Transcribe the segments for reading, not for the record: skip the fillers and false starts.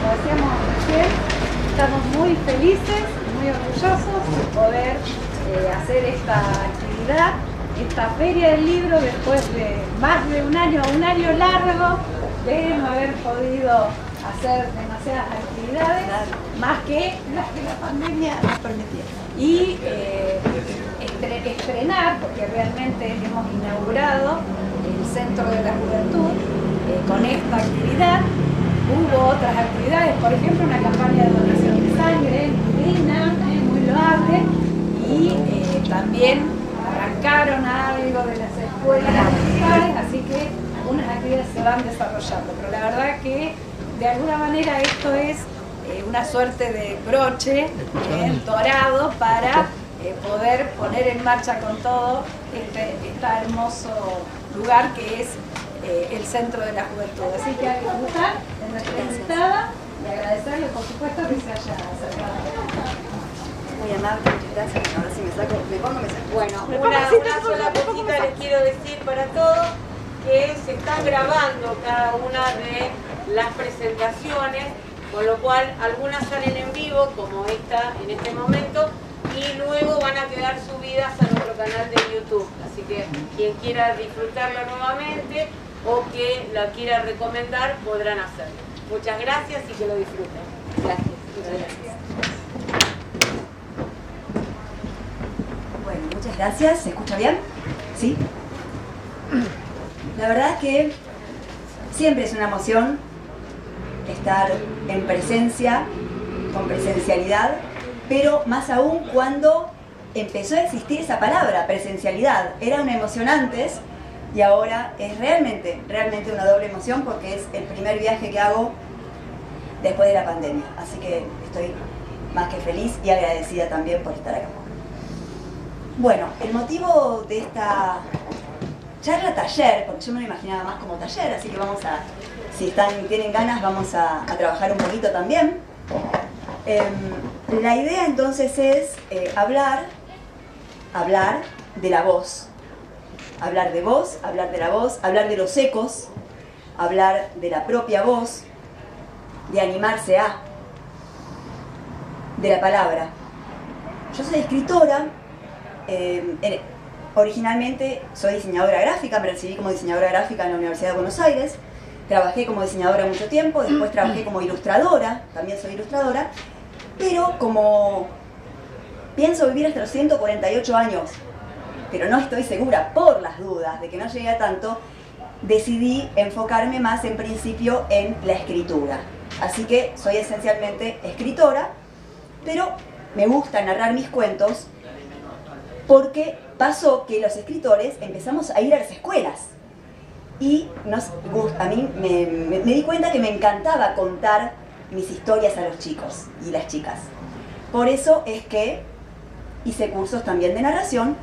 como decíamos recién, estamos muy felices, muy orgullosos de poder hacer esta actividad, esta Feria del Libro, después de más de un año largo de no haber podido hacer demasiadas actividades, más que las que la pandemia nos permitía. Y estrenar, porque realmente hemos inaugurado el Centro de la Juventud con esta actividad. Hubo otras actividades, por ejemplo una campaña de donación de sangre muy digna, muy loable, y también arrancaron algo de las escuelas municipales, así que algunas actividades se van desarrollando, pero la verdad que de alguna manera esto es una suerte de broche dorado para poder poner en marcha con todo este hermoso lugar que es el Centro de la Juventud. Así que a disfrutar de nuestra invitada y agradecerle por supuesto que se haya acercado. Muy amable, muchas gracias. Ahora sí me saco, me pongo. Bueno, una sola cosita les quiero decir para todos, que se están grabando cada una de las presentaciones, con lo cual algunas salen en vivo, como esta en este momento, y luego van a quedar subidas a nuestro canal de YouTube. Así que quien quiera disfrutarla nuevamente o que la quiera recomendar, podrán hacerlo. Muchas gracias y que lo disfruten. Gracias. Muchas gracias. Bueno, muchas gracias. ¿Se escucha bien? ¿Sí? La verdad es que siempre es una emoción estar en presencia, con presencialidad, pero más aún cuando empezó a existir esa palabra, presencialidad. Era una emoción antes y ahora es realmente una doble emoción porque es el primer viaje que hago después de la pandemia. Así que estoy más que feliz y agradecida también por estar acá. Bueno, el motivo de esta charla taller, porque yo me lo imaginaba más como taller, así que vamos a, si tienen ganas, vamos a trabajar un poquito también. La idea entonces es hablar de la voz. Hablar de voz, hablar de la voz, hablar de los ecos, hablar de la propia voz, de animarse a, de la palabra. Yo soy escritora, originalmente soy diseñadora gráfica, me recibí como diseñadora gráfica en la Universidad de Buenos Aires, trabajé como diseñadora mucho tiempo, después trabajé como ilustradora, también soy ilustradora, pero como pienso vivir hasta los 148 años, pero no estoy segura por las dudas de que no llegue a tanto, decidí enfocarme más en principio en la escritura. Así que soy esencialmente escritora, pero me gusta narrar mis cuentos porque pasó que los escritores empezamos a ir a las escuelas y a mí me di cuenta que me encantaba contar mis historias a los chicos y las chicas. Por eso es que hice cursos también de narración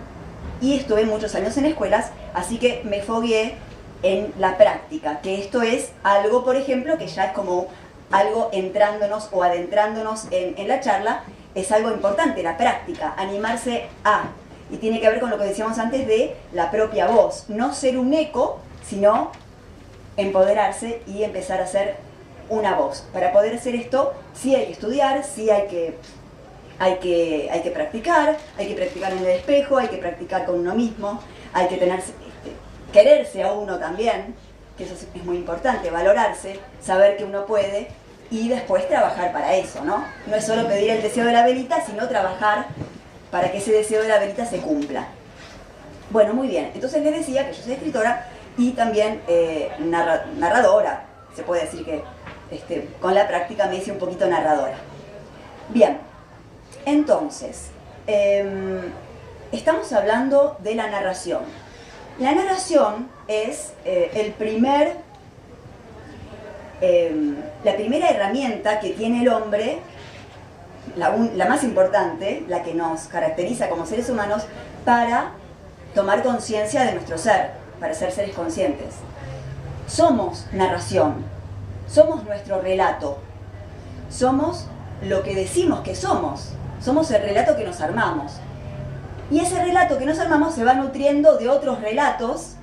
y estuve muchos años en escuelas, así que me fogueé en la práctica, que esto es algo, por ejemplo, que ya es como algo entrándonos o adentrándonos en la charla, es algo importante, la práctica, animarse a, y tiene que ver con lo que decíamos antes de la propia voz, no ser un eco, sino empoderarse y empezar a ser una voz. Para poder hacer esto, sí hay que estudiar, sí hay que practicar en el espejo, hay que practicar con uno mismo, hay que quererse a uno también, que eso es muy importante, valorarse, saber que uno puede y después trabajar para eso, ¿no? No es solo pedir el deseo de la velita, sino trabajar para que ese deseo de la velita se cumpla. Bueno, muy bien, entonces les decía que yo soy escritora y también narradora, se puede decir que con la práctica me hice un poquito narradora. Bien, entonces, estamos hablando de la narración. La narración es la primera herramienta que tiene el hombre, la más importante, la que nos caracteriza como seres humanos, para tomar conciencia de nuestro ser, para ser seres conscientes. Somos narración, somos nuestro relato, somos lo que decimos que somos el relato que nos armamos. Y ese relato que nos armamos se va nutriendo de otros relatos,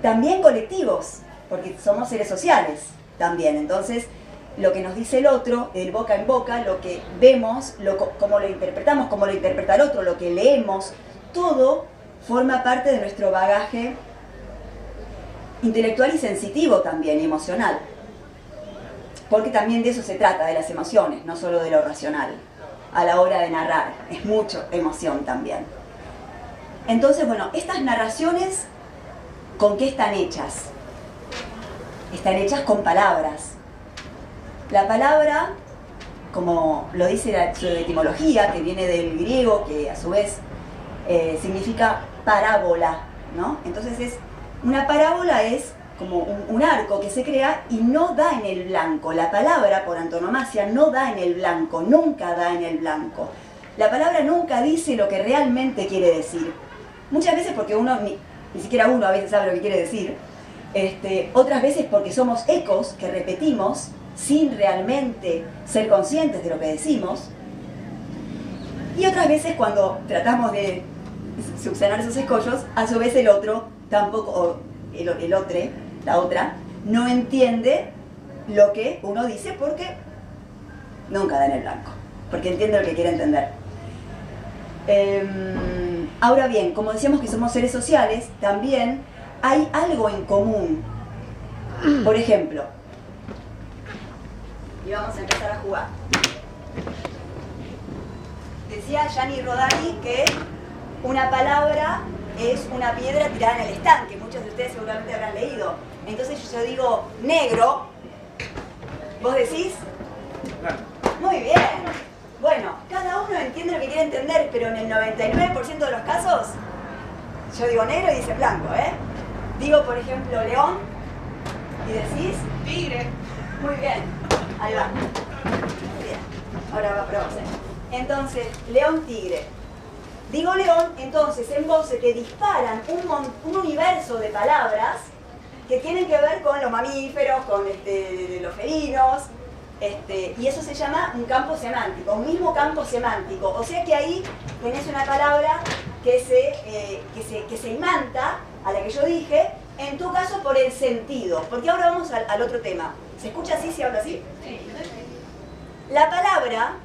también colectivos, porque somos seres sociales también. Entonces, lo que nos dice el otro, del boca en boca, lo que vemos, cómo lo interpretamos, cómo lo interpreta el otro, lo que leemos, todo forma parte de nuestro bagaje intelectual y sensitivo también, y emocional. Porque también de eso se trata, de las emociones, no solo de lo racional, a la hora de narrar. Es mucho emoción también. Entonces, bueno, estas narraciones, ¿con qué están hechas? Están hechas con palabras. La palabra, como lo dice su etimología, que viene del griego, que a su vez significa parábola, ¿no? Entonces una parábola es como un arco que se crea y no da en el blanco. La palabra, por antonomasia, no da en el blanco, nunca da en el blanco. La palabra nunca dice lo que realmente quiere decir. Muchas veces porque uno, ni siquiera uno a veces sabe lo que quiere decir. Otras veces porque somos ecos que repetimos sin realmente ser conscientes de lo que decimos. Y otras veces cuando tratamos de subsanar esos escollos, a su vez el otro tampoco, o el otro, la otra, no entiende lo que uno dice porque nunca da en el blanco, porque entiende lo que quiere entender. Ahora bien, como decíamos que somos seres sociales, también hay algo en común. Por ejemplo, y vamos a empezar a jugar. Decía Gianni Rodari que una palabra es una piedra tirada en el estanque. Muchos de ustedes seguramente habrán leído. Entonces yo digo negro. ¿Vos decís? Muy bien. Bueno, cada uno entiende lo que quiere entender, pero en el 99% de los casos, yo digo negro y dice blanco, ¿eh? Digo, por ejemplo, león, y decís... Tigre. Muy bien. Ahí va. Muy bien. Ahora va a probarse. Entonces, león, tigre. Digo león, entonces en vos se te disparan un universo de palabras que tienen que ver con los mamíferos, con los felinos, y eso se llama un campo semántico, un mismo campo semántico. O sea que ahí tenés una palabra que se imanta a la que yo dije, en tu caso por el sentido. Porque ahora vamos al otro tema. ¿Se escucha así si hablo así? Sí. La palabra,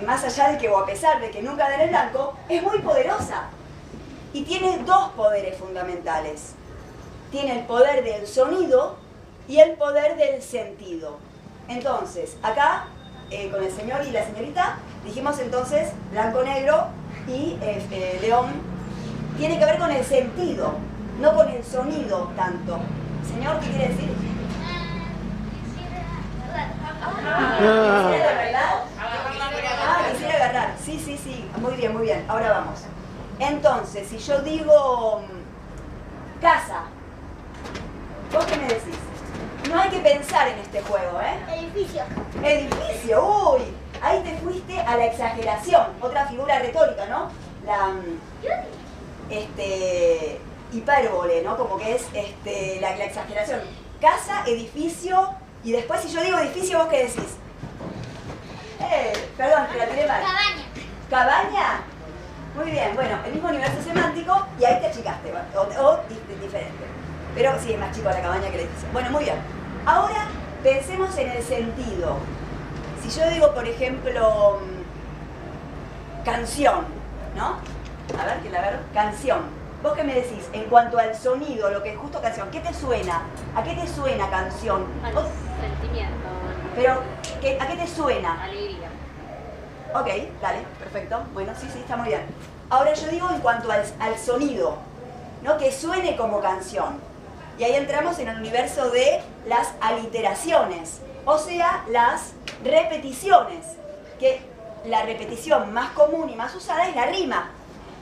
más allá de que, o a pesar de que nunca da en el blanco, es muy poderosa. Y tiene dos poderes fundamentales. Tiene el poder del sonido y el poder del sentido. Entonces, acá, con el señor y la señorita, dijimos entonces blanco-negro y león. Tiene que ver con el sentido, no con el sonido tanto. Señor, ¿qué quiere decir? ¿Quisiera agarrar? Quisiera agarrar. Sí. Muy bien. Ahora vamos. Entonces, si yo digo casa, ¿vos qué me decís? No hay que pensar en este juego, ¿eh? Edificio. Edificio, uy. Ahí te fuiste a la exageración. Otra figura retórica, ¿no? La hipérbole, ¿no? Como que es la exageración. Casa, edificio, y después si yo digo edificio, ¿vos qué decís? Perdón, te la tiré mal. Cabaña. ¿Cabaña? Muy bien, bueno, el mismo universo semántico y ahí te achicaste, o diferente. Pero sí, es más chico la cabaña que el edificio. Bueno, muy bien. Ahora pensemos en el sentido. Si yo digo, por ejemplo, canción, ¿no? A ver, que la ver, canción. ¿Vos qué me decís? En cuanto al sonido, lo que es justo canción, ¿qué te suena? ¿A qué te suena canción? Al sentimiento. Pero, ¿a qué te suena? Alegría. Ok, dale, perfecto. Bueno, sí, está muy bien. Ahora yo digo en cuanto al sonido, ¿no? Que suene como canción. Y ahí entramos en el universo de las aliteraciones, o sea, las repeticiones, que la repetición más común y más usada es la rima.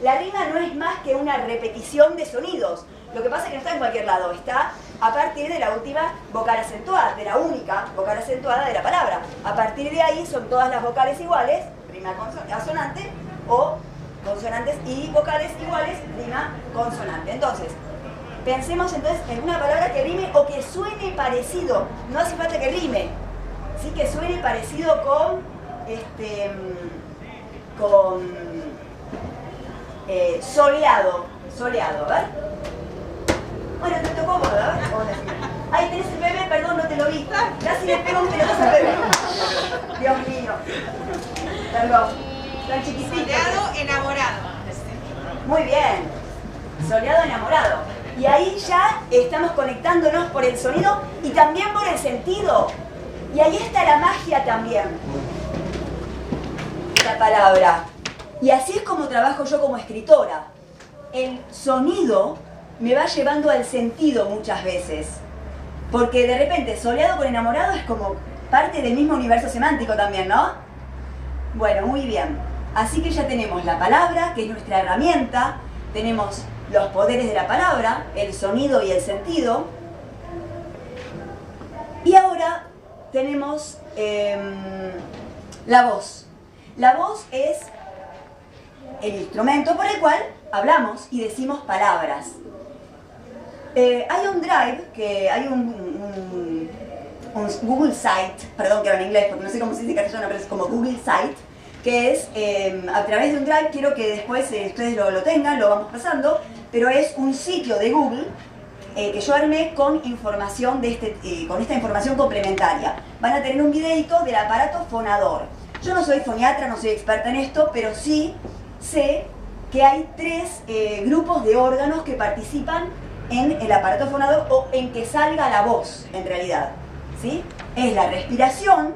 La rima no es más que una repetición de sonidos. Lo que pasa es que no está en cualquier lado, está a partir de la última vocal acentuada, de la única vocal acentuada de la palabra. A partir de ahí son todas las vocales iguales, rima asonante, o consonantes y vocales iguales, rima consonante. Entonces, pensemos entonces en una palabra que rime o que suene parecido. No hace falta que rime, sí que suene parecido con soleado, a ver. Bueno, te tocó vos, a ver. Ahí tenés el bebé, perdón, no te lo vi. Casi le pego un pelotazo al bebé. Dios mío. Perdón. Tan chiquitito. Soleado enamorado. Muy bien. Soleado enamorado. Y ahí ya estamos conectándonos por el sonido y también por el sentido. Y ahí está la magia también. La palabra. Y así es como trabajo yo como escritora. El sonido me va llevando al sentido muchas veces. Porque de repente, soleado con enamorado es como parte del mismo universo semántico también, ¿no? Bueno, muy bien. Así que ya tenemos la palabra, que es nuestra herramienta. Tenemos los poderes de la palabra, el sonido y el sentido. Y ahora tenemos la voz. La voz es el instrumento por el cual hablamos y decimos palabras. Hay un drive, que hay un Google Site, perdón que era en inglés porque no sé cómo se dice en castellano, pero es como Google Site, que es a través de un drive, quiero que después ustedes lo tengan, lo vamos pasando, pero es un sitio de Google que yo armé con información con esta información complementaria. Van a tener un videito del aparato fonador. Yo no soy foniatra, no soy experta en esto, pero sí sé que hay 3 grupos de órganos que participan en el aparato fonador o en que salga la voz, en realidad, ¿sí? Es la respiración,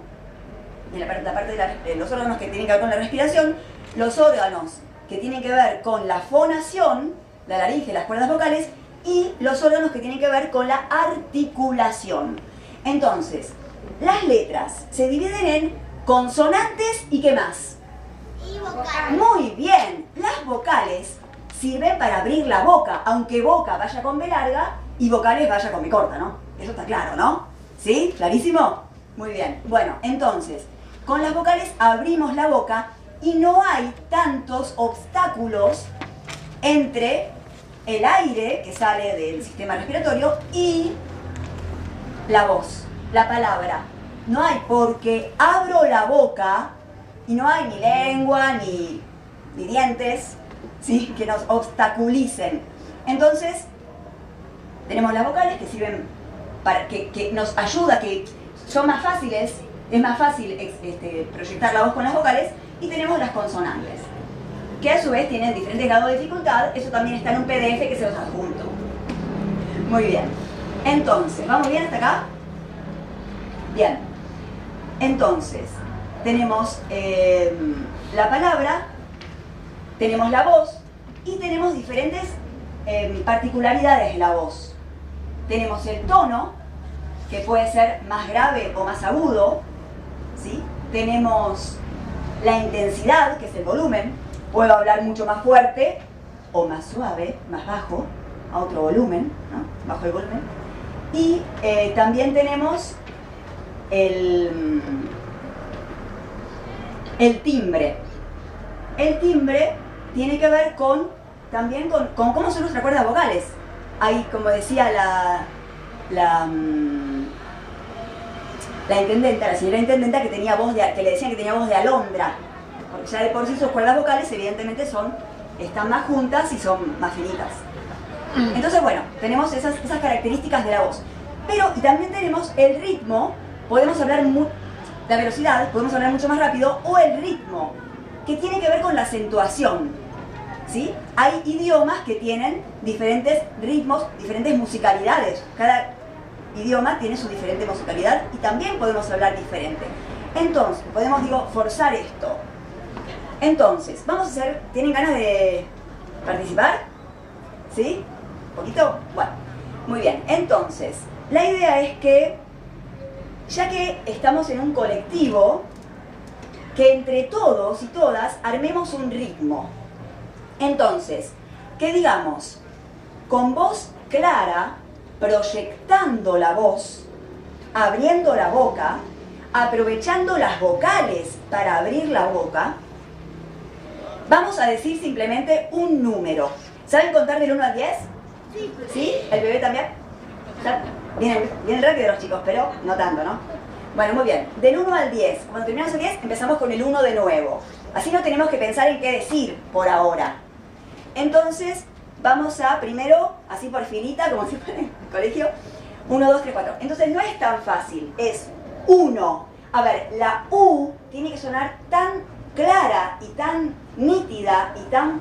la parte de los órganos que tienen que ver con la respiración, los órganos que tienen que ver con la fonación, la laringe, las cuerdas vocales, y los órganos que tienen que ver con la articulación. Entonces, las letras se dividen en consonantes y ¿qué más? Y vocales. Muy bien, las vocales sirven para abrir la boca, aunque boca vaya con B larga y vocales vaya con B corta, ¿no? Eso está claro, ¿no? ¿Sí? ¿Clarísimo? Muy bien. Bueno, entonces, con las vocales abrimos la boca y no hay tantos obstáculos entre el aire que sale del sistema respiratorio y la voz, la palabra. No hay, porque abro la boca y no hay ni lengua ni dientes, ¿sí?, que nos obstaculicen. Entonces, tenemos las vocales que sirven para que nos ayuda, que son más fáciles, es más fácil proyectar la voz con las vocales, y tenemos las consonantes, que a su vez tienen diferentes grados de dificultad. Eso también está en un PDF que se los adjunto. Muy bien. Entonces, ¿vamos bien hasta acá? Bien. Entonces, tenemos la palabra, tenemos la voz y tenemos diferentes particularidades de la voz. Tenemos el tono, que puede ser más grave o más agudo, ¿sí? Tenemos la intensidad, que es el volumen. Puedo hablar mucho más fuerte o más suave, más bajo, a otro volumen, ¿no? Bajo el volumen. Y también tenemos el timbre. El timbre tiene que ver también con cómo son nuestras cuerdas vocales. Hay, como decía la intendenta, la señora intendenta, que le decían que tenía voz de alondra, porque ya de por sí sus cuerdas vocales evidentemente están más juntas y son más finitas. Entonces, bueno, tenemos esas características de la voz. Y también tenemos el ritmo. Podemos hablar la velocidad, podemos hablar mucho más rápido, o el ritmo, que tiene que ver con la acentuación, ¿sí? Hay idiomas que tienen diferentes ritmos, diferentes musicalidades. Cada idioma tiene su diferente musicalidad y también podemos hablar diferente. Entonces, podemos, forzar esto. Entonces, vamos a hacer... ¿Tienen ganas de participar? ¿Sí? ¿Un poquito? Bueno, muy bien. Entonces, la idea es que, ya que estamos en un colectivo, que entre todos y todas armemos un ritmo. Entonces, que digamos, con voz clara, proyectando la voz, abriendo la boca, aprovechando las vocales para abrir la boca, vamos a decir simplemente un número. ¿Saben contar del 1 al 10? Sí. ¿Sí? ¿El bebé también? Vienen rápido los chicos, pero no tanto, ¿no? Bueno, muy bien. Del 1 al 10. Cuando terminamos el 10, empezamos con el 1 de nuevo. Así no tenemos que pensar en qué decir por ahora. Entonces, vamos a primero, así por filita, como si fuera en el colegio, 1, 2, 3, 4. Entonces no es tan fácil, es 1. A ver, la U tiene que sonar tan clara y tan nítida y tan...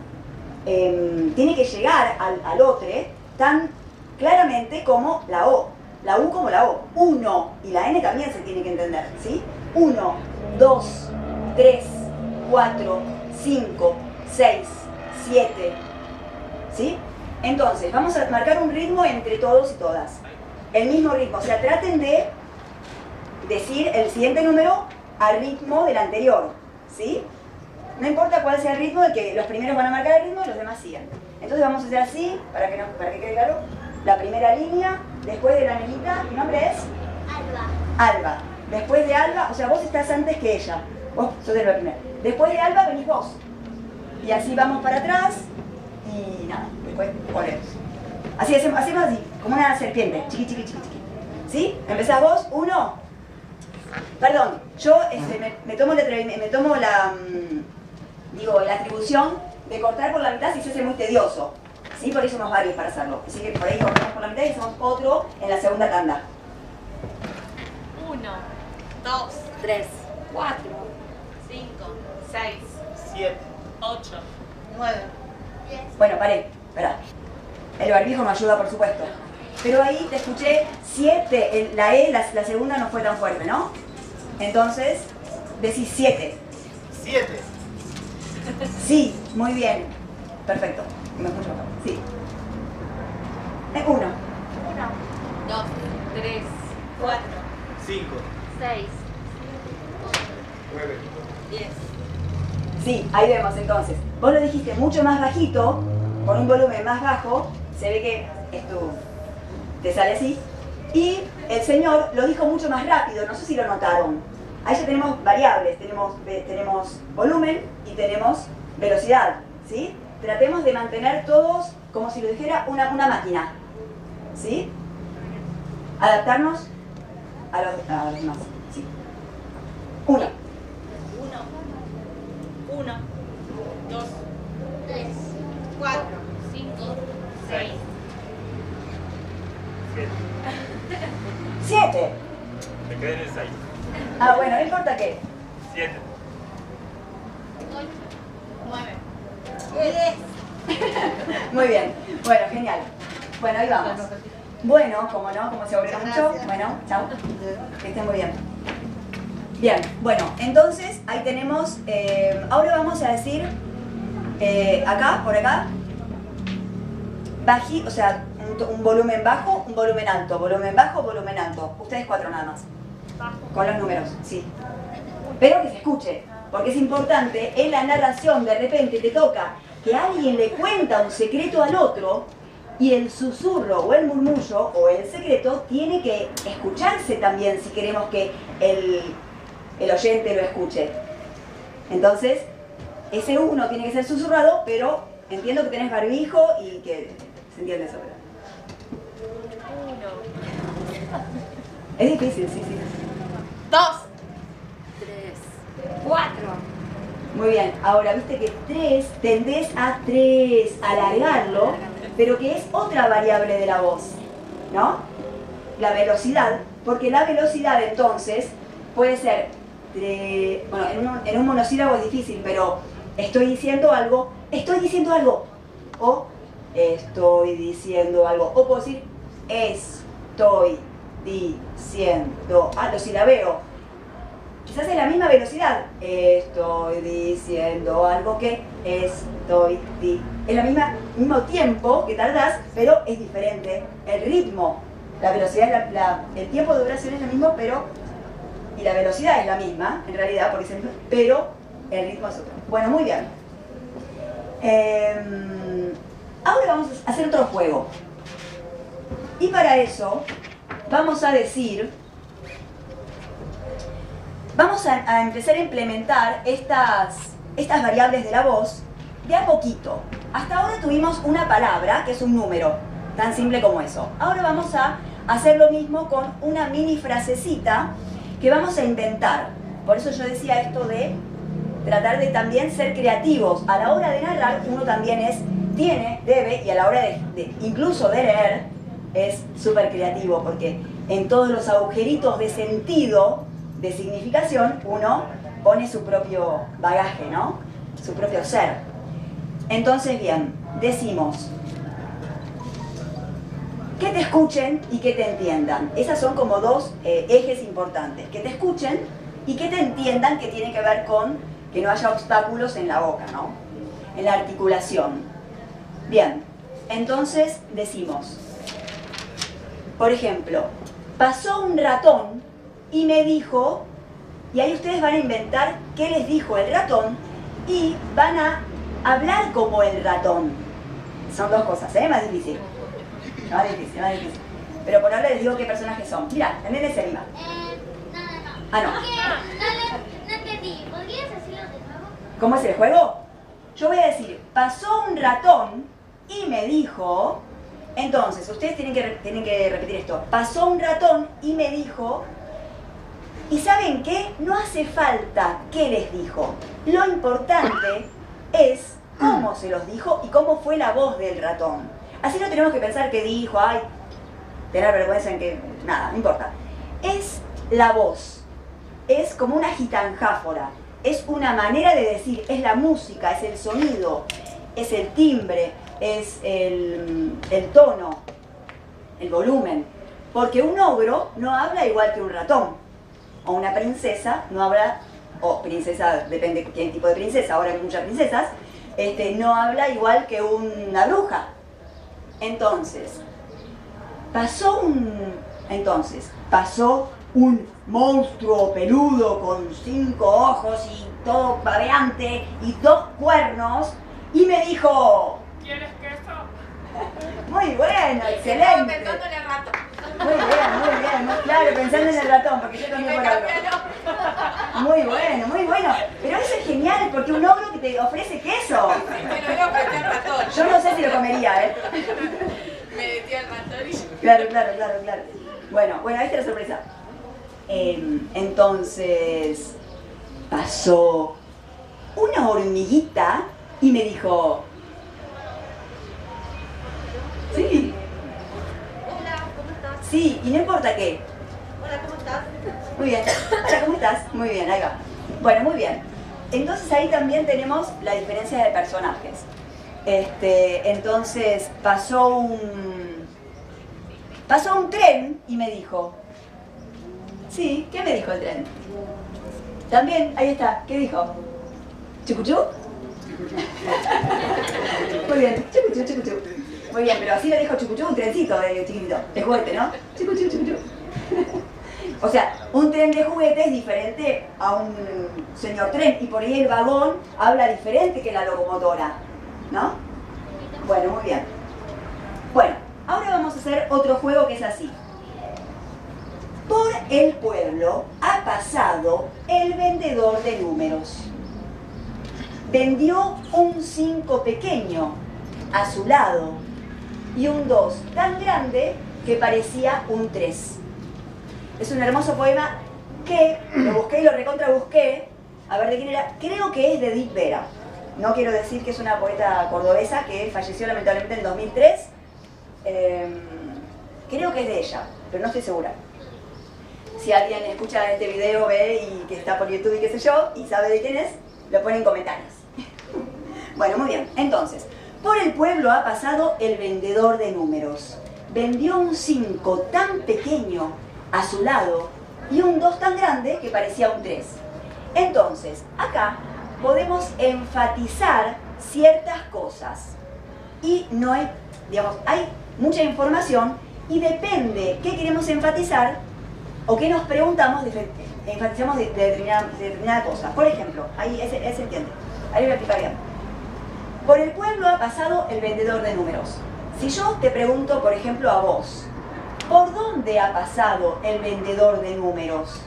tiene que llegar al otro tan claramente como la O. La U como la O. 1. Y la N también se tiene que entender, ¿sí? 1, 2, 3, 4, 5, 6, 7. ¿Sí? Entonces, vamos a marcar un ritmo entre todos y todas. El mismo ritmo. O sea, traten de decir el siguiente número al ritmo del anterior. ¿Sí? No importa cuál sea el ritmo, de que los primeros van a marcar el ritmo y los demás siguen. Entonces vamos a hacer así, para que quede claro. La primera línea, después de la nenita, ¿mi nombre es? Alba. Alba. Después de Alba, o sea, vos estás antes que ella. Vos sos de la primera. Después de Alba venís vos. Y así vamos para atrás y nada, después volvemos. Así hacemos así, como una serpiente. Chiqui, chiqui, chiqui, chiqui. ¿Sí? Empezás vos, 1. Perdón, yo me tomo la atribución de cortar por la mitad si se hace muy tedioso. ¿Sí? Por eso somos varios para hacerlo. Así que por ahí cortamos por la mitad y hacemos otro en la segunda tanda. 1, 2, 3, 4, 5, 6, 7, 8, 9. Bueno, paré, espera. El barbijo me ayuda, por supuesto. Pero ahí te escuché 7, la E, la segunda no fue tan fuerte, ¿no? Entonces, decís 7. 7. Sí, muy bien. Perfecto. Me escucho mejor. Sí. 1. 2, 3, 4, 5, 6, 9. 10. Sí, ahí vemos entonces. Vos lo dijiste mucho más bajito, con un volumen más bajo, se ve que esto te sale así. Y el señor lo dijo mucho más rápido, no sé si lo notaron. Ahí ya tenemos variables, tenemos volumen y tenemos velocidad, ¿sí? Tratemos de mantener todos como si lo dijera una máquina, ¿sí? Adaptarnos a los demás, ¿sí? 1. 1, 2, 3, 4, 5, 6. 7. Me quedé en el 6. Ah, bueno, no importa qué. 7. 8, 9. 10. Muy bien. Bueno, genial. Bueno, ahí vamos. Bueno, como no, como se aburrió mucho. Bueno, chao. Que estén muy bien. Bien, bueno, entonces ahí tenemos, ahora vamos a decir, acá, por acá, o sea, un volumen bajo, un volumen alto, volumen bajo, volumen alto. Ustedes 4 nada más. Con los números, sí. Pero que se escuche, porque es importante, en la narración de repente te toca que alguien le cuenta un secreto al otro y el susurro o el murmullo o el secreto tiene que escucharse también si queremos que el oyente lo escuche. Entonces, ese 1 tiene que ser susurrado, pero entiendo que tenés barbijo y que se entiende eso. 1, Es difícil, sí, sí. 2, 3, 4. Muy bien, ahora viste que 3 tendés a alargarlo, pero que es otra variable de la voz, ¿no? La velocidad, porque la velocidad entonces puede ser, bueno, en un monosílabo es difícil, pero estoy diciendo algo, o estoy diciendo algo, o puedo decir estoy diciendo, lo silabeo. Quizás es la misma velocidad. Estoy diciendo algo que es el mismo tiempo que tardás, pero es diferente. El ritmo, la velocidad, el tiempo de duración es lo mismo, pero y la velocidad es la misma, en realidad, porque es el mismo, pero el ritmo es otro. Bueno, muy bien. Ahora vamos a hacer otro juego. Y para eso vamos a decir... Vamos a empezar a implementar estas variables de la voz de a poquito. Hasta ahora tuvimos una palabra, que es un número, tan simple como eso. Ahora vamos a hacer lo mismo con una mini frasecita que vamos a inventar. Por eso yo decía esto de tratar de también ser creativos. A la hora de narrar, uno también debe, y a la hora incluso de leer, es súper creativo porque en todos los agujeritos de sentido, de significación, uno pone su propio bagaje, ¿no? Su propio ser. Entonces, bien, decimos que te escuchen y que te entiendan. Esas son como dos ejes importantes. Que te escuchen y que te entiendan, que tiene que ver con que no haya obstáculos en la boca, ¿no? En la articulación. Bien, entonces decimos, por ejemplo, pasó un ratón y me dijo, y ahí ustedes van a inventar qué les dijo el ratón y van a hablar como el ratón. Son dos cosas, ¿eh? Más difícil. Más difícil, más difícil. Pero por ahora les digo qué personajes son. Mirá, el nene se anima. No. Ah, no. No entendí. ¿Podrías decirlo de nuevo? ¿Cómo es el juego? Yo voy a decir, pasó un ratón y me dijo... Entonces, ustedes tienen que repetir esto. Pasó un ratón y me dijo... ¿Y saben qué? No hace falta qué les dijo. Lo importante es cómo se los dijo y cómo fue la voz del ratón. Así no tenemos que pensar qué dijo, ay, tener vergüenza en que... Nada, no importa. Es la voz. Es como una gitanjáfora. Es una manera de decir, es la música, es el sonido, es el timbre, es el tono, el volumen. Porque un ogro no habla igual que un ratón. O una princesa no habla, o princesa, depende de qué tipo de princesa, ahora hay muchas princesas, no habla igual que una bruja. Entonces, pasó un monstruo peludo con 5 ojos y todo babeante y 2 cuernos y me dijo... ¿Quieres queso? Muy bueno, excelente. Estaba pensando en el ratón. Muy bien, claro, pensando en el ratón, porque yo también por algo. Muy bueno. Pero eso es genial, porque un ogro que te ofrece queso. Bueno, yo ofrecí al ratón. Yo no sé si lo comería, ¿eh? Me decía el ratón y... Claro. Bueno, esta es la sorpresa. Entonces, pasó una hormiguita y me dijo... Sí. Hola, ¿cómo estás? Sí, y no importa qué. Hola, ¿cómo estás? Muy bien. Hola, ¿cómo estás? Muy bien, ahí va. Bueno, muy bien. Entonces ahí también tenemos la diferencia de personajes. Entonces pasó un tren y me dijo... Sí, ¿qué me dijo el tren? También, ahí está, ¿qué dijo? ¿Chucuchú? Muy bien, chucuchú. Muy bien, pero así le dijo chucuchú, un trencito de chiquitito, de juguete, ¿no? Chucuchú. O sea, un tren de juguete es diferente a un señor tren y por ahí el vagón habla diferente que la locomotora, ¿no? Bueno, muy bien. Bueno, ahora vamos a hacer otro juego que es así. Por el pueblo ha pasado el vendedor de números. Vendió un 5 pequeño a su lado y un 2 tan grande que parecía un 3. Es un hermoso poema que lo busqué y lo recontrabusqué. A ver de quién era. Creo que es de Edith Vera. No quiero decir que es una poeta cordobesa que falleció lamentablemente en 2003. Creo que es de ella, pero no estoy segura. Si alguien escucha este video, ve y que está por YouTube y qué sé yo, y sabe de quién es, lo pone en comentarios. Bueno, muy bien. Entonces, por el pueblo ha pasado el vendedor de números. Vendió un 5 tan pequeño a su lado y un 2 tan grande que parecía un 3. Entonces, acá podemos enfatizar ciertas cosas. Y no hay, digamos, hay mucha información y depende qué queremos enfatizar o qué nos preguntamos, enfatizamos de determinada cosa. Por ejemplo, ahí ese entiende. Ahí voy a explicar bien. Por el pueblo ha pasado el vendedor de números. Si yo te pregunto, por ejemplo, a vos, ¿por dónde ha pasado el vendedor de números?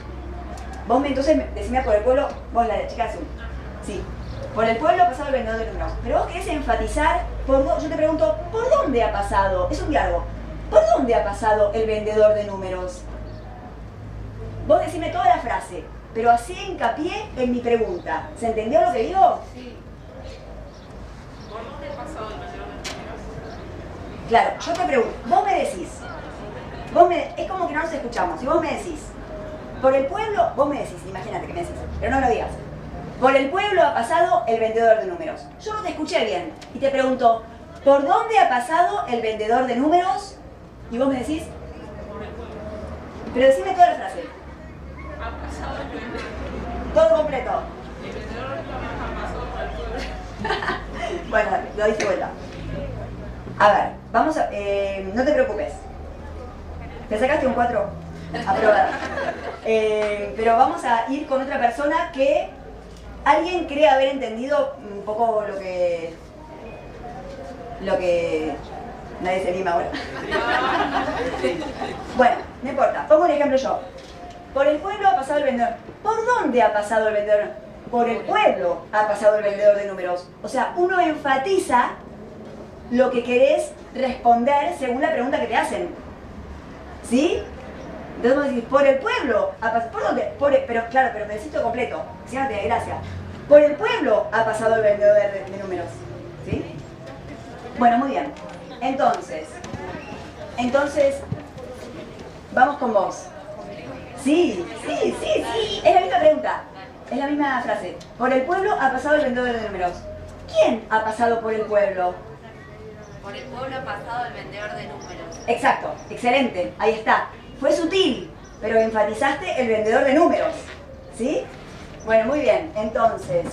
Vos entonces decime por el pueblo, vos la chica azul. Sí, por el pueblo ha pasado el vendedor de números. Pero vos querés enfatizar, yo te pregunto, ¿por dónde ha pasado? Es un diálogo. ¿Por dónde ha pasado el vendedor de números? Vos decime toda la frase, pero así hincapié en mi pregunta. ¿Se entendió lo que digo? Sí. ¿Por dónde ha pasado el vendedor de números? Claro, yo te pregunto, vos me decís, es como que no nos escuchamos, si vos me decís, por el pueblo, vos me decís, imagínate que me decís, pero no lo digas, por el pueblo ha pasado el vendedor de números. Yo no te escuché bien y te pregunto, ¿por dónde ha pasado el vendedor de números? Y vos me decís, pero decime toda la frase. Ha pasado el vendedor. Todo completo. El vendedor de números ha pasado por el pueblo. Bueno, lo diste vuelta. A ver, vamos a... no te preocupes. ¿Te sacaste un 4? Aprobada. Pero vamos a ir con otra persona que alguien cree haber entendido un poco lo que nadie se anima ahora. Bueno, no importa. Pongo un ejemplo yo. Por el pueblo ha pasado el vendedor. ¿Por dónde ha pasado el vendedor? Por el pueblo ha pasado el vendedor de números. O sea, uno enfatiza lo que querés responder según la pregunta que te hacen. ¿Sí? Entonces vos decís, por el pueblo ha pasado... ¿Por dónde? Pero claro, pero necesito completo. Si no te da gracia. Por el pueblo ha pasado el vendedor de números. ¿Sí? Bueno, muy bien. Entonces, vamos con vos. Sí. Es la misma pregunta. Es la misma frase. Por el pueblo ha pasado el vendedor de números. ¿Quién ha pasado por el pueblo? Por el pueblo ha pasado el vendedor de números. Exacto, excelente, ahí está. Fue sutil, pero enfatizaste el vendedor de números. ¿Sí? Bueno, muy bien. Entonces,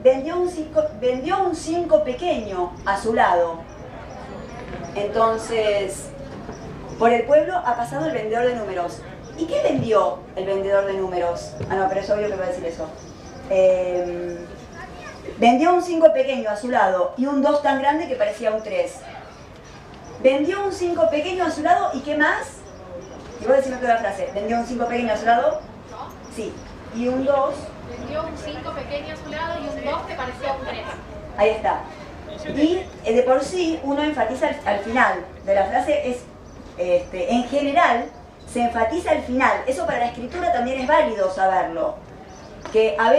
vendió un 5 pequeño a su lado. Entonces, por el pueblo ha pasado el vendedor de números. ¿Y qué vendió el vendedor de números? Ah, no, pero es obvio que va a decir eso. Vendió un 5 pequeño a su lado y un 2 tan grande que parecía un 3. Vendió un 5 pequeño a su lado y ¿qué más? Y vos decime toda la frase. ¿Vendió un 5 pequeño a su lado? Sí. ¿Y un 2? Vendió un 5 pequeño a su lado y un 2 que parecía un 3. Ahí está. Y de por sí uno enfatiza al final de la frase, es en general se enfatiza al final. Eso para la escritura también es válido saberlo. Que a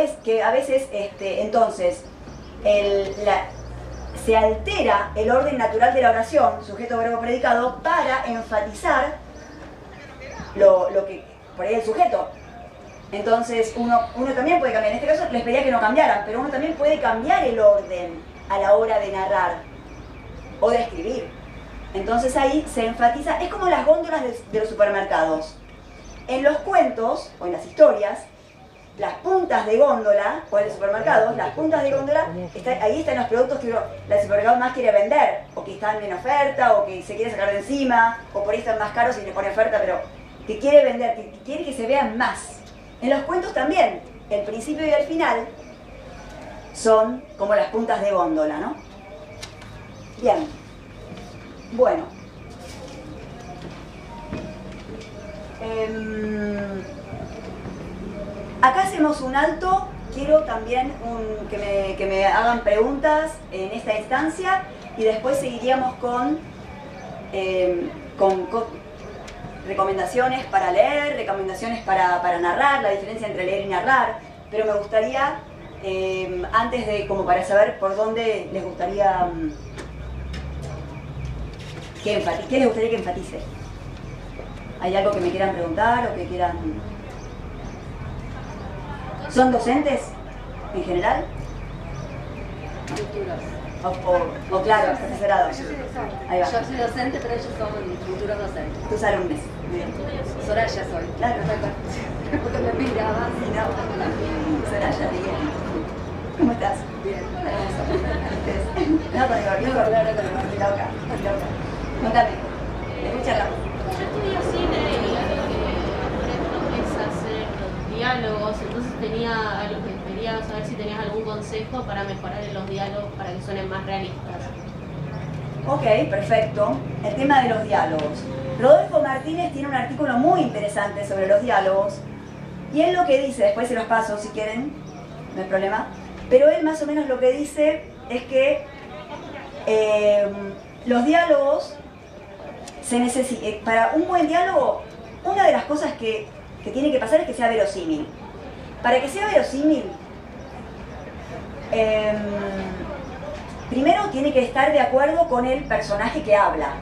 veces entonces se altera el orden natural de la oración, sujeto, verbo, predicado, para enfatizar lo que por ahí el sujeto. Entonces uno también puede cambiar. En este caso les pedía que no cambiaran, pero uno también puede cambiar el orden a la hora de narrar o de escribir. Entonces ahí se enfatiza, es como las góndolas de los supermercados. En los cuentos o en las historias, las puntas de góndola, o en los supermercados, las puntas de góndola, ahí están los productos que el supermercado más quiere vender, o que están en oferta, o que se quiere sacar de encima, o por ahí están más caros y le pone oferta, pero que quiere vender, que quiere que se vean más. En los cuentos también, el principio y el final son como las puntas de góndola, ¿no? Bien. Bueno. Acá hacemos un alto. Quiero también que me hagan preguntas en esta instancia y después seguiríamos con recomendaciones para leer, recomendaciones para narrar, la diferencia entre leer y narrar. Pero me gustaría, antes de, como para saber por dónde les gustaría ¿qué les gustaría que enfatice? ¿Hay algo que me quieran preguntar o que quieran...? ¿Son docentes en general? O claro, profesorado. Ahí va. Yo soy docente, pero ellos son futuros docentes. Tus alumnos. Soraya soy. Claro. Porque me miraba. Sí, no. Soraya, Miguel. ¿Cómo estás? Bien. No, con el barbijo. Loca. Contame. Escucha la voz. Yo estudio cine y algo que aprendo es hacer los diálogos, entonces quería saber si tenías algún consejo para mejorar en los diálogos para que suenen más realistas. Ok, perfecto. El tema de los diálogos. Rodolfo Martínez tiene un artículo muy interesante sobre los diálogos y él lo que dice, después se los paso si quieren, no hay problema, pero él más o menos lo que dice es que los diálogos para un buen diálogo, una de las cosas que tiene que pasar es que sea verosímil. Para que sea verosímil, primero tiene que estar de acuerdo con el personaje que habla.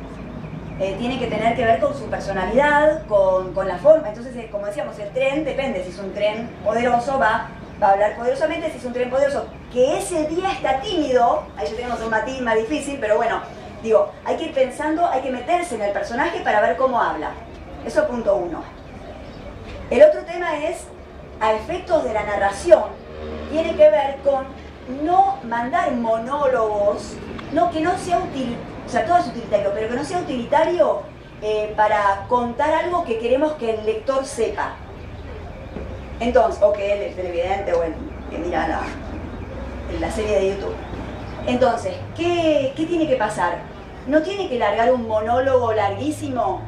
Tiene que tener que ver con su personalidad, con la forma. Entonces, como decíamos, el tren depende. Si es un tren poderoso, va a hablar poderosamente. Si es un tren poderoso que ese día está tímido, ahí ya tenemos un matiz más difícil, pero bueno, digo, hay que ir pensando, hay que meterse en el personaje para ver cómo habla. Eso punto 1. El otro tema es, a efectos de la narración, tiene que ver con no mandar monólogos, que no sea útil, o sea, todo es utilitario, pero que no sea utilitario para contar algo que queremos que el lector sepa. Entonces, o que el televidente o el que mira la serie de YouTube. Entonces, ¿qué tiene que pasar? No tiene que largar un monólogo larguísimo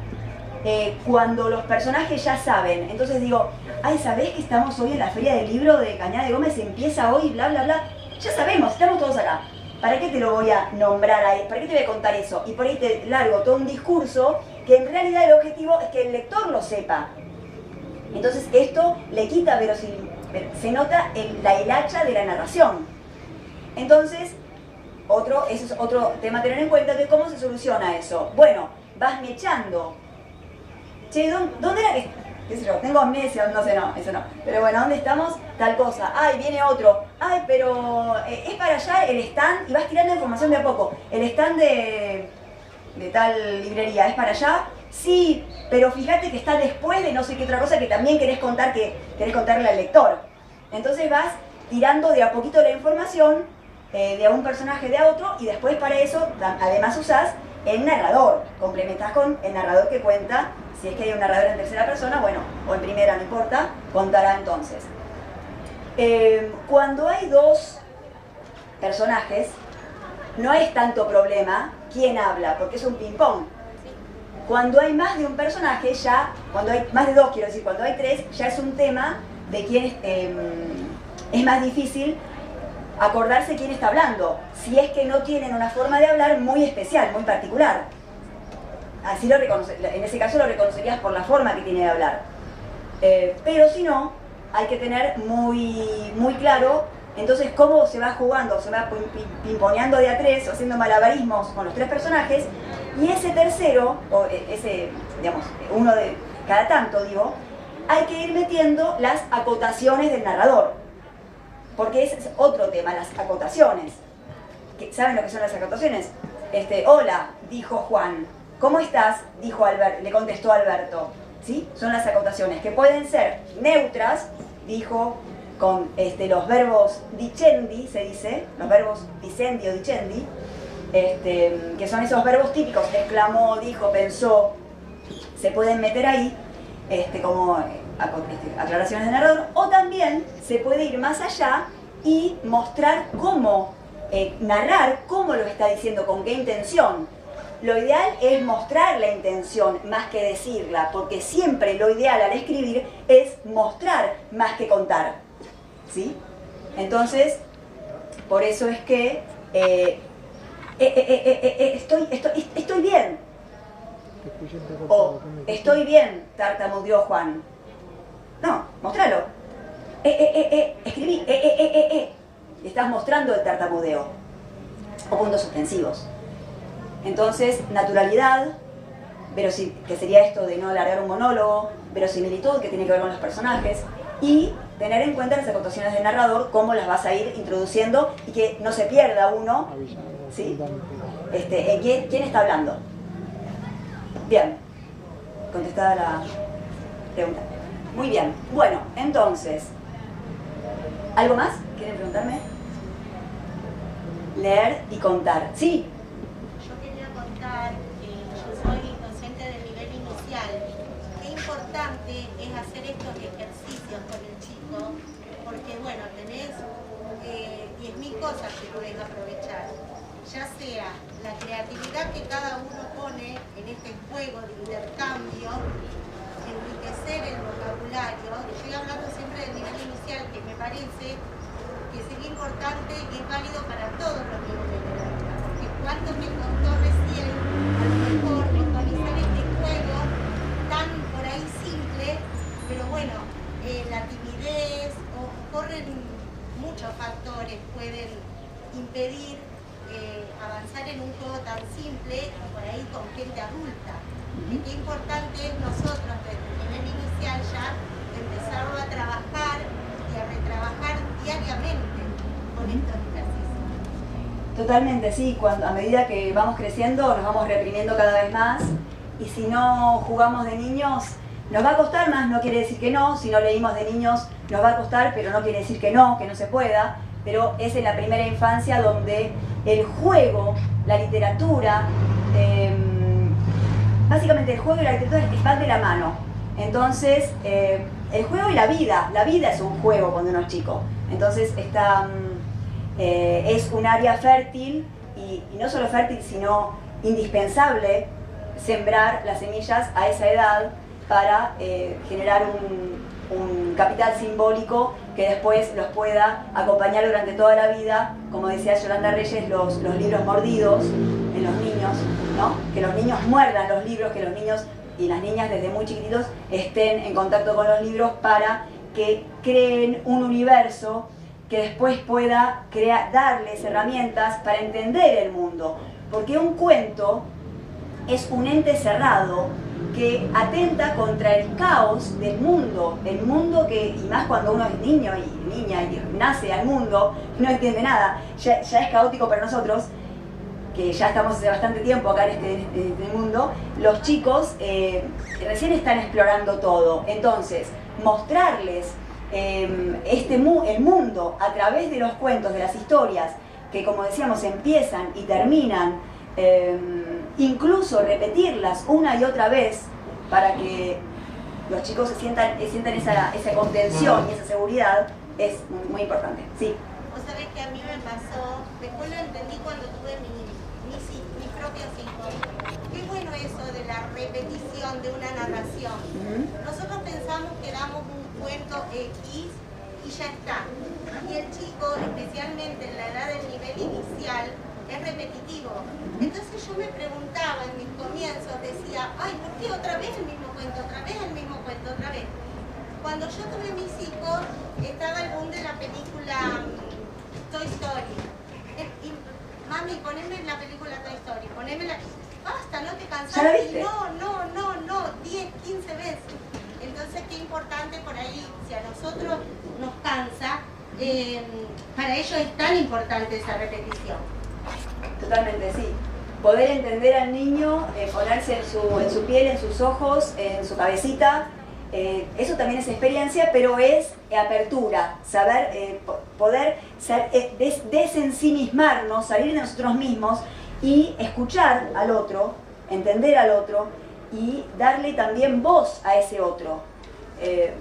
cuando los personajes ya saben. Entonces digo, ay, ¿sabés que estamos hoy en la Feria del Libro de Cañada de Gómez? Empieza hoy, bla, bla, bla. Ya sabemos, estamos todos acá. ¿Para qué te lo voy a nombrar ahí? ¿Para qué te voy a contar eso? Y por ahí te largo todo un discurso que en realidad el objetivo es que el lector lo sepa. Entonces esto le quita verosimilitud, se nota en la hilacha de la narración. Entonces, ese es otro tema a tener en cuenta, de cómo se soluciona eso. Bueno, vas mechando. Che, ¿dónde era que...? ¿Qué sé yo? Tengo amnesia, no sé, no, eso no. Pero bueno, ¿dónde estamos? Tal cosa. Ay, viene otro. Ay, pero es para allá el stand, y vas tirando información de a poco. El stand de tal librería, ¿es para allá? Sí, pero fíjate que está después de no sé qué otra cosa que también querés contarle al lector. Entonces vas tirando de a poquito la información de un personaje de a otro, y después para eso además usás el narrador. Complementás con el narrador que cuenta. Si es que hay un narrador en tercera persona, bueno, o en primera, no importa, contará entonces. Cuando hay dos personajes, no es tanto problema quién habla, porque es un ping-pong. Cuando hay más de un personaje, ya, cuando hay más de dos, quiero decir, cuando hay tres, ya es un tema de quién es más difícil acordarse quién está hablando, si es que no tienen una forma de hablar muy especial, muy particular. Así en ese caso lo reconocerías por la forma que tiene de hablar. Pero si no, hay que tener muy claro, entonces, cómo se va jugando, se va pimponeando de a tres, o haciendo malabarismos con los tres personajes, y ese tercero, o ese, digamos, uno de cada tanto, digo, hay que ir metiendo las acotaciones del narrador. Porque ese es otro tema, las acotaciones. ¿Saben lo que son las acotaciones? Hola, dijo Juan. ¿Cómo estás? Dijo Alberto, le contestó Alberto. ¿Sí? Son las acotaciones, que pueden ser neutras, dijo, con los verbos dicendi, se dice, los verbos dicendi o dicendi, que son esos verbos típicos, exclamó, dijo, pensó, se pueden meter ahí como aclaraciones de narrador, o también se puede ir más allá y mostrar cómo, narrar cómo lo está diciendo, con qué intención. Lo ideal es mostrar la intención más que decirla, porque siempre lo ideal al escribir es mostrar más que contar. ¿Sí? Entonces, por eso es que estoy bien. O estoy bien, tartamudeó Juan. No, mostralo. Escribí, Le estás mostrando el tartamudeo. O puntos suspensivos. Entonces, naturalidad, que sería esto de no alargar un monólogo, verosimilitud, que tiene que ver con los personajes, y tener en cuenta las acotaciones del narrador, cómo las vas a ir introduciendo y que no se pierda uno, ¿sí? ¿Quién está hablando? Bien, contestada la pregunta. Muy bien, bueno, entonces, ¿algo más? ¿Quieren preguntarme? Leer y contar. Sí. Yo soy docente de nivel inicial. Qué importante es hacer estos ejercicios con el chico, porque bueno, tenés 10.000 cosas que podés aprovechar, ya sea la creatividad que cada uno pone en este juego de intercambio, enriquecer el vocabulario. Estoy hablando siempre del nivel inicial, que me parece que sería importante y es válido para todos los niveles de la vida, porque cuánto me costó recién a lo mejor organizar este juego tan por ahí simple, pero bueno, la timidez, o corren muchos factores, pueden impedir avanzar en un juego tan simple y por ahí con gente adulta. Y qué importante es nosotros desde el nivel inicial ya empezarlo a trabajar y a retrabajar diariamente con estos ejercicios. Totalmente, sí. A medida que vamos creciendo nos vamos reprimiendo cada vez más, y si no jugamos de niños nos va a costar más. No quiere decir que no, si no leímos de niños nos va a costar, pero no quiere decir que no se pueda. Pero es en la primera infancia donde el juego, la literatura, básicamente el juego y la literatura van de la mano. Entonces, el juego y la vida es un juego cuando uno es chico. Entonces es un área fértil, y no solo fértil, sino indispensable sembrar las semillas a esa edad para generar un capital simbólico que después los pueda acompañar durante toda la vida. Como decía Yolanda Reyes, los libros mordidos en los niños, ¿no? Que los niños muerdan los libros, que los niños y las niñas desde muy chiquititos estén en contacto con los libros para que creen un universo que después pueda darles herramientas para entender el mundo. Porque un cuento es un ente cerrado que atenta contra el caos del mundo, el mundo que, y más cuando uno es niño y niña y nace al mundo, no entiende nada, ya es caótico para nosotros, que ya estamos hace bastante tiempo acá en este mundo. Los chicos recién están explorando todo, entonces mostrarles el mundo a través de los cuentos, de las historias, que como decíamos empiezan y terminan, incluso repetirlas una y otra vez para que los chicos sientan esa contención y esa seguridad, es muy importante. Sí. Vos sabés que a mí me pasó, después lo entendí cuando tuve mis propios hijos. Qué bueno eso de la repetición de una narración. Nosotros pensamos que damos un cuento X y ya está. Y el chico, especialmente en la edad del nivel inicial, es repetitivo. Entonces yo me preguntaba en mis comienzos, decía, ay, ¿por qué otra vez el mismo cuento, otra vez el mismo cuento, otra vez? Cuando yo tuve mis hijos, estaba el boom de la película Toy Story. Y, mami, poneme la película Toy Story, ponémela. Basta, no te cansas. ¿Ya la viste? No, 10, 15 veces. Entonces, qué importante por ahí, si a nosotros nos cansa, para ellos es tan importante esa repetición. Totalmente, sí. Poder entender al niño, ponerse en su piel, en sus ojos, en su cabecita, eso también es experiencia, pero es apertura, saber, poder desensimismarnos, salir de nosotros mismos y escuchar al otro, entender al otro y darle también voz a ese otro.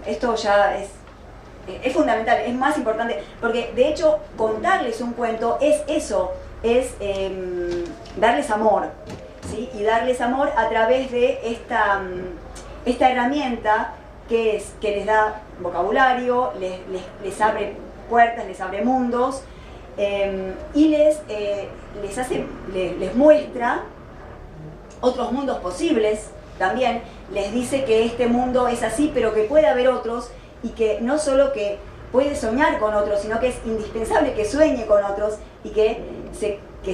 Esto ya es fundamental, es más importante, porque de hecho contarles un cuento es eso, es darles amor, ¿sí? Y darles amor a través de esta herramienta que les da vocabulario, les abre puertas, les abre mundos, y les muestra otros mundos posibles también, les dice que este mundo es así, pero que puede haber otros, y que no solo que puede soñar con otros, sino que es indispensable que sueñe con otros y que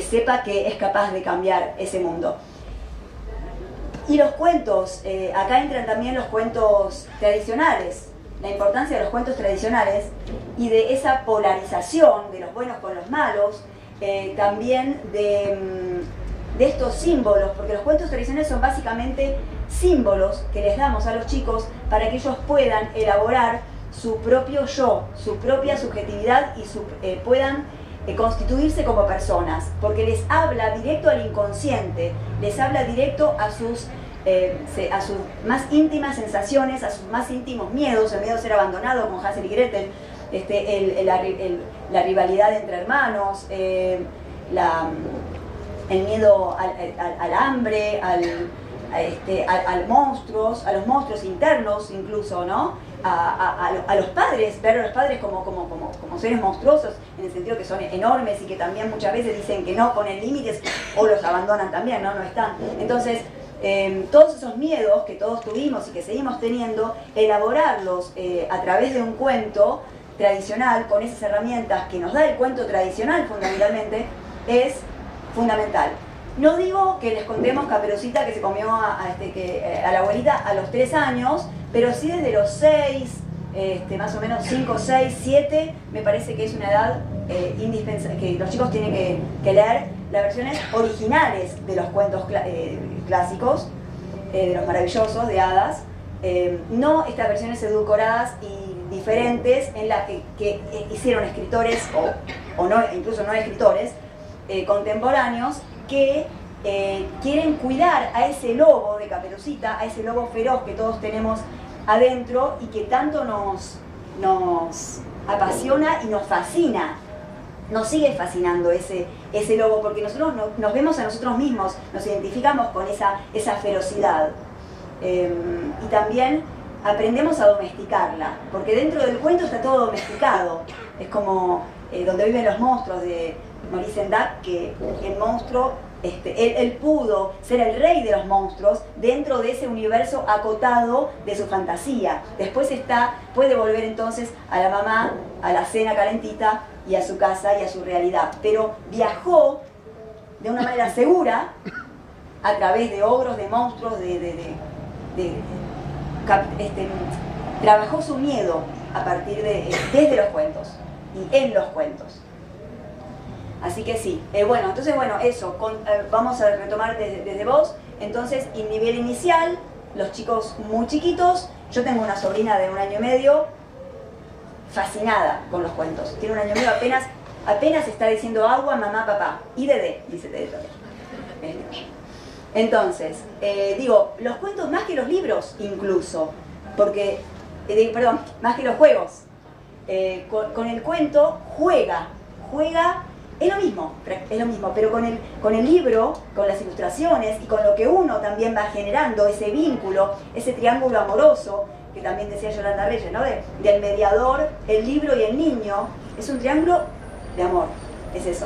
sepa que es capaz de cambiar ese mundo. Y los cuentos, acá entran también los cuentos tradicionales, la importancia de los cuentos tradicionales y de esa polarización de los buenos con los malos, también de estos símbolos, porque los cuentos tradicionales son básicamente símbolos que les damos a los chicos para que ellos puedan elaborar su propio yo, su propia subjetividad y puedan constituirse como personas, porque les habla directo al inconsciente, les habla directo a sus más íntimas sensaciones, a sus más íntimos miedos, el miedo a ser abandonado, como Hansel y Gretel, la rivalidad entre hermanos, el miedo al hambre, a los monstruos internos incluso, ¿no? A los padres, ver a los padres como seres monstruosos, en el sentido que son enormes y que también muchas veces dicen que no, ponen límites o los abandonan también, no están. Entonces, todos esos miedos que todos tuvimos y que seguimos teniendo, elaborarlos a través de un cuento tradicional, con esas herramientas que nos da el cuento tradicional fundamentalmente, es fundamental. No digo que les contemos Caperucita que se comió a la abuelita a los 3 años, pero sí desde los 6, más o menos 5, 6, 7, me parece que es una edad indispensable, que los chicos tienen que leer las versiones originales de los cuentos clásicos, de los maravillosos, de hadas, no estas versiones edulcoradas y diferentes en las que hicieron escritores o no, incluso no escritores contemporáneos que quieren cuidar a ese lobo de Caperucita, a ese lobo feroz que todos tenemos adentro y que tanto nos apasiona y nos fascina. Nos sigue fascinando ese lobo porque nosotros nos vemos a nosotros mismos, nos identificamos con esa ferocidad. Y también aprendemos a domesticarla, porque dentro del cuento está todo domesticado. Es como donde viven los monstruos de Maurice Sendak, que el monstruo, él pudo ser el rey de los monstruos dentro de ese universo acotado de su fantasía. Después puede volver entonces a la mamá, a la cena calentita y a su casa y a su realidad. Pero viajó de una manera segura a través de ogros, de monstruos, trabajó su miedo a partir desde los cuentos y en los cuentos. Así que sí, entonces eso, vamos a retomar desde vos. Entonces, en nivel inicial, los chicos muy chiquitos, yo tengo una sobrina de 1 año y medio, fascinada con los cuentos. Tiene 1 año y medio, apenas está diciendo agua, mamá, papá, y Dede, dice Dede también. Entonces, los cuentos más que los libros incluso, porque, más que los juegos, con el cuento juega, es lo mismo, pero con el libro, con las ilustraciones y con lo que uno también va generando, ese vínculo, ese triángulo amoroso, que también decía Yolanda Reyes, ¿no? Del mediador, el libro y el niño, es un triángulo de amor, es eso.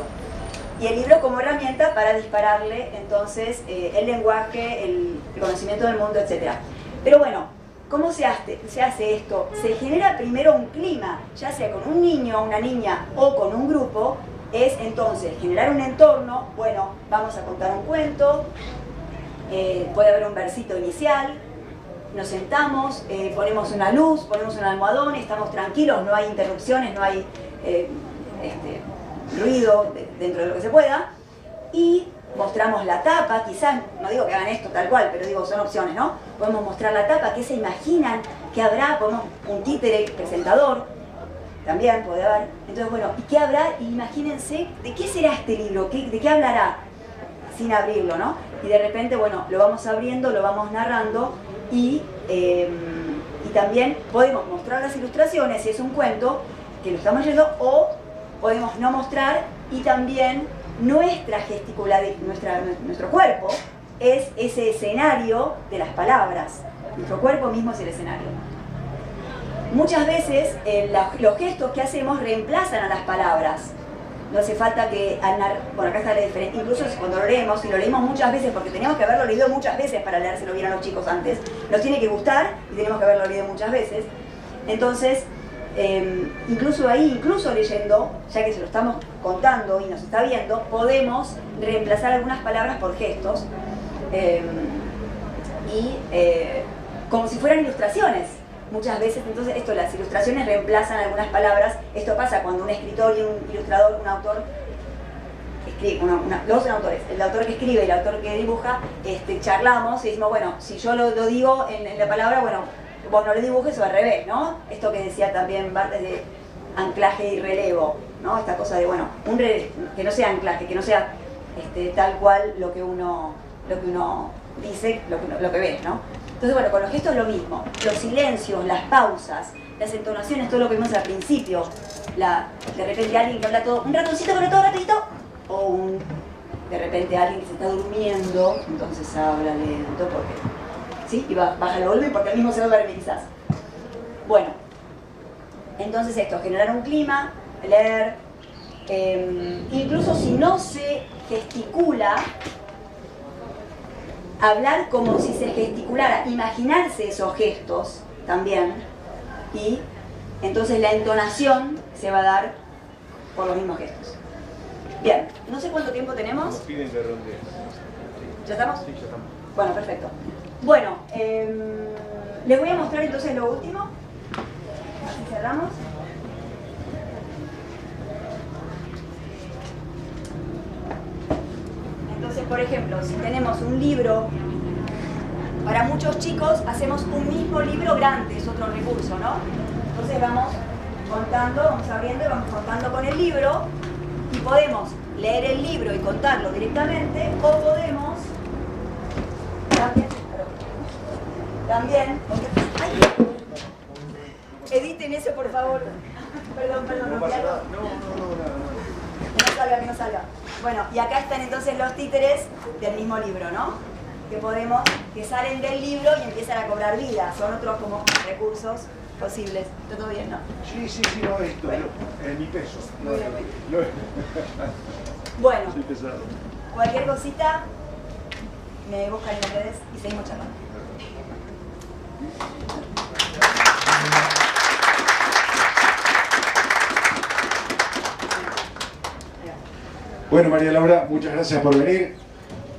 Y el libro como herramienta para dispararle entonces el lenguaje, el conocimiento del mundo, etc. Pero bueno, ¿cómo se hace esto? Se genera primero un clima, ya sea con un niño, una niña o con un grupo. Es entonces generar un entorno, vamos a contar un cuento, puede haber un versito inicial, nos sentamos, ponemos una luz, ponemos un almohadón, estamos tranquilos, no hay interrupciones, no hay ruido dentro de lo que se pueda, y mostramos la tapa, quizás, no digo que hagan esto tal cual, pero digo, son opciones, ¿no? Podemos mostrar la tapa, qué se imaginan, qué habrá, un títere presentador, también puede haber. Entonces, ¿y qué habrá? Imagínense, ¿de qué será este libro? ¿De qué hablará? Sin abrirlo, ¿no? Y de repente, lo vamos abriendo, lo vamos narrando y también podemos mostrar las ilustraciones, si es un cuento, que lo estamos leyendo, o podemos no mostrar y también nuestra gesticulación, nuestro cuerpo es ese escenario de las palabras. Nuestro cuerpo mismo es el escenario. Muchas veces los gestos que hacemos reemplazan a las palabras. No hace falta que acá está la diferencia. Incluso cuando lo leemos, y lo leímos muchas veces, porque teníamos que haberlo leído muchas veces para leérselo bien a los chicos antes, nos tiene que gustar y tenemos que haberlo leído muchas veces. Entonces, incluso leyendo, ya que se lo estamos contando y nos está viendo, podemos reemplazar algunas palabras por gestos como si fueran ilustraciones. Muchas veces, entonces, las ilustraciones reemplazan algunas palabras. Esto pasa cuando un escritor y un ilustrador, un autor, los dos autores, el autor que escribe y el autor que dibuja, charlamos y decimos, si yo lo digo en la palabra, vos no lo dibujes o al revés, ¿no? Esto que decía también Barthes de anclaje y relevo, ¿no? Esta cosa de, que no sea anclaje, que no sea tal cual lo que uno dice, lo que ves, ¿no? Entonces, con los gestos lo mismo, los silencios, las pausas, las entonaciones, todo lo que vimos al principio, de repente alguien que habla todo, un ratoncito pero todo rapidito, o de repente alguien que se está durmiendo, entonces habla lento, ¿sí? Y baja el volumen porque al mismo se duerme quizás. Entonces generar un clima, leer, incluso si no se gesticula, hablar como si se gesticulara, imaginarse esos gestos también, y entonces la entonación se va a dar por los mismos gestos. Bien, no sé cuánto tiempo tenemos. Nos piden que rondees. ¿Ya estamos? Sí, ya estamos. Bueno, perfecto. Bueno, les voy a mostrar entonces lo último. Así cerramos. Entonces, por ejemplo, si tenemos un libro, para muchos chicos hacemos un mismo libro grande, es otro recurso, ¿no? Entonces vamos contando, vamos abriendo y vamos contando con el libro y podemos leer el libro y contarlo directamente o podemos también ¡ay! Editen eso por favor. Perdón, No pasa nada. No. Que no salga. Bueno, y acá están entonces los títeres del mismo libro, ¿no? Que salen del libro y empiezan a cobrar vida. Son otros como recursos posibles. ¿Está todo bien, no? Sí, no, esto, Bueno. en mi peso. Muy bien, muy bien. Bueno, Soy pesado. cualquier cosita me buscan en las redes y seguimos charlando. Bueno, María Laura, muchas gracias por venir.